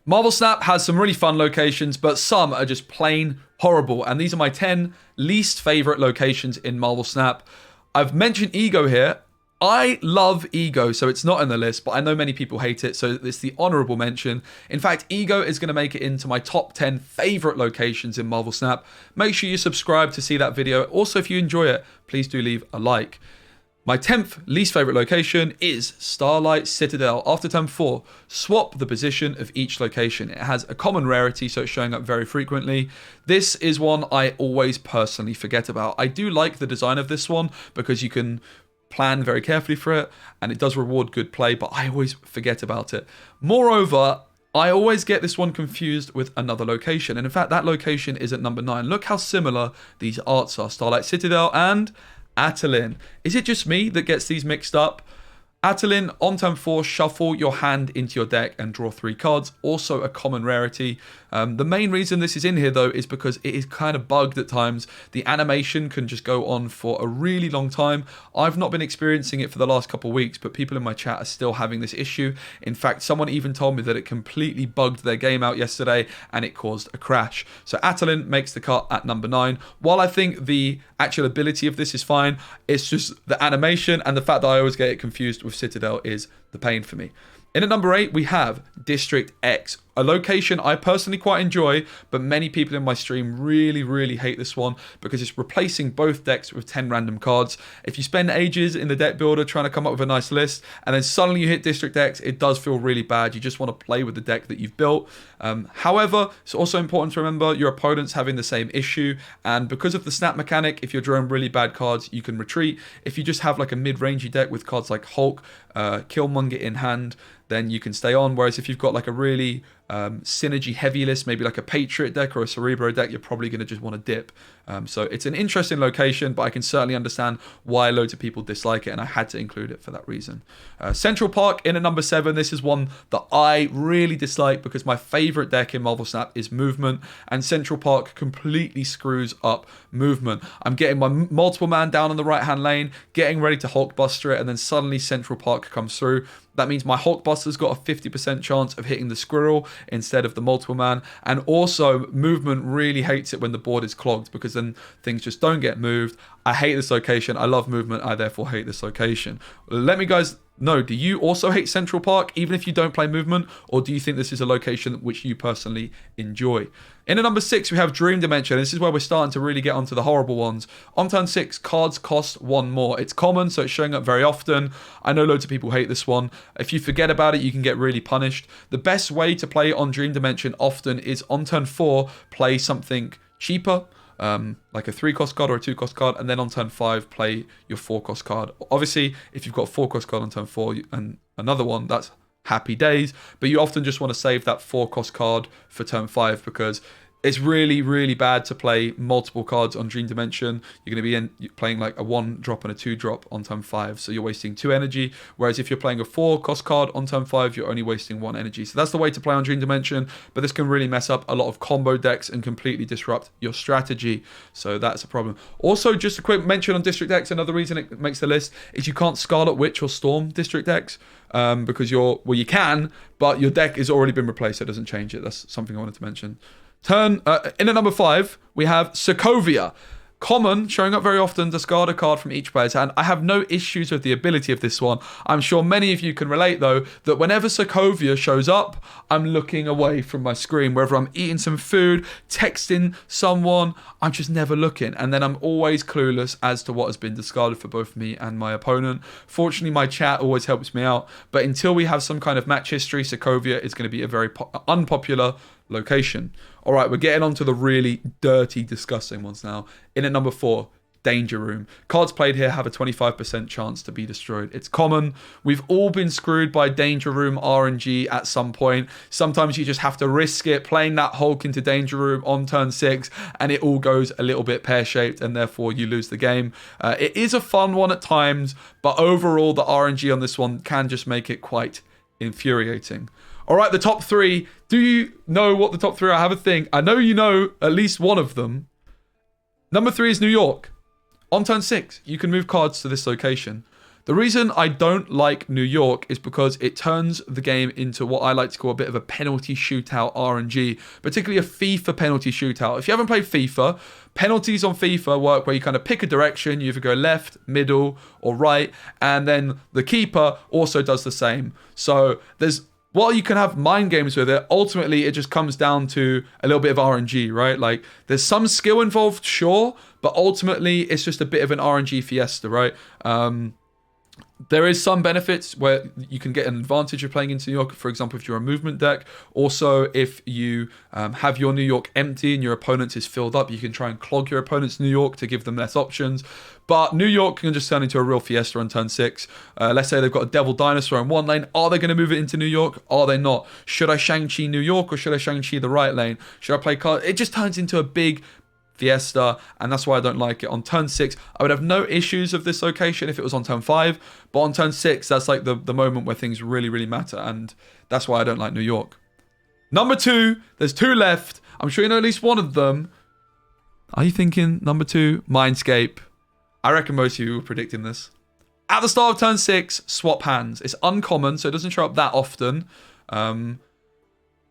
Marvel Snap has some really fun locations, but some are just plain horrible. And these are my 10 least favorite locations in Marvel Snap. I've mentioned Ego here. I love Ego, so it's not in the list, but I know many people hate it, so it's the honorable mention. In fact, Ego is going to make it into my top 10 favorite locations in Marvel Snap. Make sure you subscribe to see that video. Also, if you enjoy it, please do leave a like. My 10th least favorite location is Starlight Citadel. After turn 4, swap the position of each location. It has a common rarity, so it's showing up very frequently. This is one I always personally forget about. I do like the design of this one because you can plan very carefully for it, and it does reward good play, but I always forget about it. Moreover, I always get this one confused with another location, and in fact, that location is at number 9. Look how similar these arts are. Starlight Citadel and Atalin. Is it just me that gets these mixed up? Atalin, on turn 4, shuffle your hand into your deck and draw 3 cards. Also a common rarity. The main reason this is in here, though, is because it is kind of bugged at times. The animation can just go on for a really long time. I've not been experiencing it for the last couple of weeks, but people in my chat are still having this issue. In fact, someone even told me that it completely bugged their game out yesterday and it caused a crash. So Atalin makes the cut at number 9. While I think the actual ability of this is fine, it's just the animation and the fact that I always get it confused with Citadel is the pain for me. In at number 8, we have District X, a location I personally quite enjoy, but many people in my stream really hate this one because it's replacing both decks with 10 random cards. If you spend ages in the deck builder trying to come up with a nice list, and then suddenly you hit District X, it does feel really bad. You just want to play with the deck that you've built. However, it's also important to remember your opponent's having the same issue, and because of the snap mechanic, if you're drawing really bad cards, you can retreat. If you just have like a mid-rangey deck with cards like Hulk, Killmonger in hand, then you can stay on. Whereas if you've got like a really synergy heavy list, maybe like a Patriot deck or a Cerebro deck, you're probably going to just want to dip. So it's an interesting location, but I can certainly understand why loads of people dislike it, and I had to include it for that reason. Central Park in at number 7. This is one that I really dislike because my favorite deck in Marvel Snap is Movement, and Central Park completely screws up Movement. I'm getting my multiple man down on the right hand lane, getting ready to Hulkbuster it, and then suddenly Central Park comes through. That means my Hulkbuster's got a 50% chance of hitting the squirrel instead of the multiple man. And also, Movement really hates it when the board is clogged because then things just don't get moved. I hate this location. I love Movement. I therefore hate this location. Let me guys know, do you also hate Central Park even if you don't play Movement? Or do you think this is a location which you personally enjoy? In at number 6, we have Dream Dimension. This is where we're starting to really get onto the horrible ones. On turn 6, cards cost 1 more. It's common, so it's showing up very often. I know loads of people hate this one. If you forget about it, you can get really punished. The best way to play on Dream Dimension often is on turn 4, play something cheaper, like a 3-cost card or a 2-cost card, and then on turn 5, play your 4-cost card. Obviously, if you've got a 4-cost card on turn 4 and another one, that's happy days, but you often just want to save that 4-cost card for turn 5 because it's really bad to play multiple cards on Dream Dimension. You're going to be playing like a 1-drop and a 2-drop on turn 5, so you're wasting 2 energy, whereas if you're playing a 4-cost card on turn 5, you're only wasting 1 energy. So that's the way to play on Dream Dimension, but this can really mess up a lot of combo decks and completely disrupt your strategy, so that's a problem. Also, just a quick mention on District X, another reason it makes the list is you can't Scarlet Witch or Storm District X, because you can, but your deck has already been replaced, so it doesn't change it. That's something I wanted to mention. In at number 5, we have Sokovia. Common, showing up very often, discard a card from each player's hand. I have no issues with the ability of this one. I'm sure many of you can relate, though, that whenever Sokovia shows up, I'm looking away from my screen. Wherever I'm eating some food, texting someone, I'm just never looking. And then I'm always clueless as to what has been discarded for both me and my opponent. Fortunately, my chat always helps me out. But until we have some kind of match history, Sokovia is going to be a very unpopular location. All right, we're getting on to the really dirty, disgusting ones now. In at number 4, Danger Room. Cards played here have a 25% chance to be destroyed. It's common. We've all been screwed by Danger Room RNG at some point. Sometimes you just have to risk it, playing that Hulk into Danger Room on turn 6, and it all goes a little bit pear-shaped, and therefore you lose the game. It is a fun one at times, but overall the RNG on this one can just make it quite infuriating. All right, the top 3. Do you know what the top 3 are? I have a think. I know you know at least one of them. Number 3 is New York. On turn 6, you can move cards to this location. The reason I don't like New York is because it turns the game into what I like to call a bit of a penalty shootout RNG, particularly a FIFA penalty shootout. If you haven't played FIFA, penalties on FIFA work where you kind of pick a direction, you either go left, middle, or right, and then the keeper also does the same. So while you can have mind games with it, ultimately it just comes down to a little bit of RNG, right? Like, there's some skill involved, sure, but ultimately it's just a bit of an RNG fiesta, right? There is some benefits where you can get an advantage of playing into New York, for example, if you're a movement deck. Also, if you have your New York empty and your opponent's is filled up, you can try and clog your opponent's New York to give them less options. But New York can just turn into a real fiesta on turn 6. Let's say they've got a Devil Dinosaur in one lane. Are they going to move it into New York? Are they not? Should I Shang-Chi New York or should I Shang-Chi the right lane? Should I play card? It just turns into a big fiesta, and that's why I don't like it. On turn 6, I would have no issues of this location if it was on turn 5, but on turn 6, that's like the moment where things really, really matter, and that's why I don't like New York. Number 2, there's 2 left. I'm sure you know at least one of them. Are you thinking number 2? Mindscape. I reckon most of you were predicting this. At the start of turn 6, swap hands. It's uncommon, so it doesn't show up that often.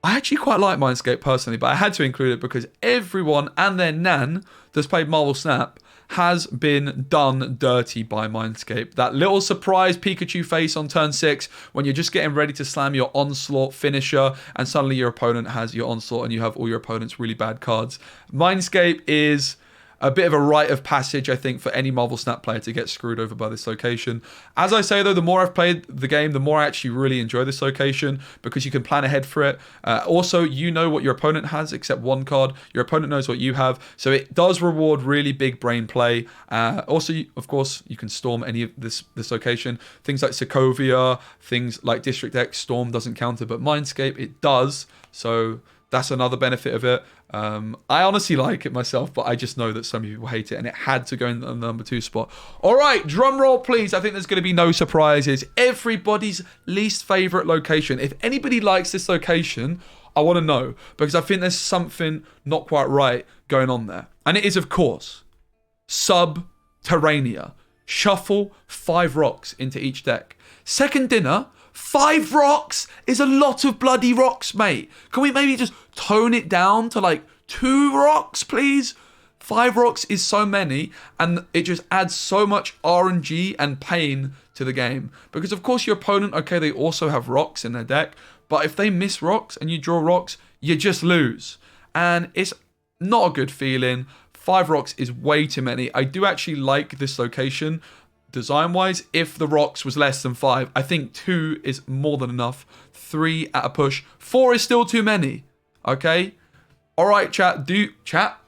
I actually quite like Mindscape personally, but I had to include it because everyone and their nan that's played Marvel Snap has been done dirty by Mindscape. That little surprise Pikachu face on turn 6 when you're just getting ready to slam your Onslaught finisher and suddenly your opponent has your Onslaught and you have all your opponent's really bad cards. Mindscape is a bit of a rite of passage, I think, for any Marvel Snap player to get screwed over by this location. As I say, though, the more I've played the game, the more I actually really enjoy this location because you can plan ahead for it. Also, you know what your opponent has except one card. Your opponent knows what you have, so it does reward really big brain play. Also, of course, you can storm any of this location. Things like Sokovia, things like District X, Storm doesn't counter, but Mindscape, it does. So that's another benefit of it. I honestly like it myself, but I just know that some people hate it, and it had to go in the number 2 spot. All right, drum roll, please. I think there's going to be no surprises. Everybody's least favorite location. If anybody likes this location, I want to know, because I think there's something not quite right going on there. And it is, of course, Subterranea. Shuffle 5 rocks into each deck. Second dinner, 5 rocks is a lot of bloody rocks, mate. Can we maybe just tone it down to like 2 rocks, please? 5 rocks is so many, and it just adds so much RNG and pain to the game. Because of course your opponent, okay, they also have rocks in their deck, but if they miss rocks and you draw rocks, you just lose. And it's not a good feeling. 5 rocks is way too many. I do actually like this location design-wise. If the rocks was less than 5, I think 2 is more than enough. 3 at a push. 4 is still too many. Okay? All right, chat,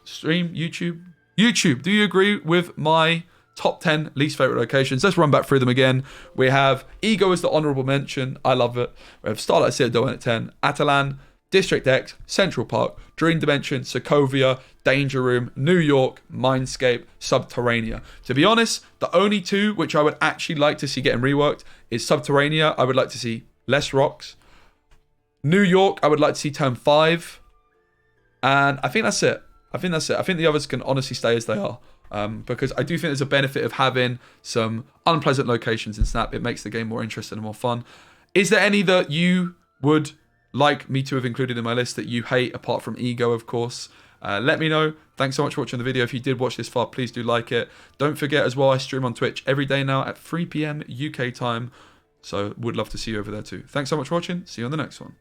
stream, YouTube, do you agree with my top 10 least favorite locations? Let's run back through them again. We have Ego as the honorable mention. I love it. We have Starlight Citadel at 10. Atalan, District X, Central Park, Dream Dimension, Sokovia, Danger Room, New York, Mindscape, Subterranea. To be honest, the only 2 which I would actually like to see getting reworked is Subterranea. I would like to see less rocks. New York, I would like to see turn 5. And I think that's it. I think the others can honestly stay as they are. Because I do think there's a benefit of having some unpleasant locations in Snap. It makes the game more interesting and more fun. Is there any that you would like me to have included in my list that you hate, apart from Ego, of course? Let me know. Thanks so much for watching the video. If you did watch this far, please do like it. Don't forget as well, I stream on Twitch every day now at 3 PM UK time. So would love to see you over there too. Thanks so much for watching. See you on the next one.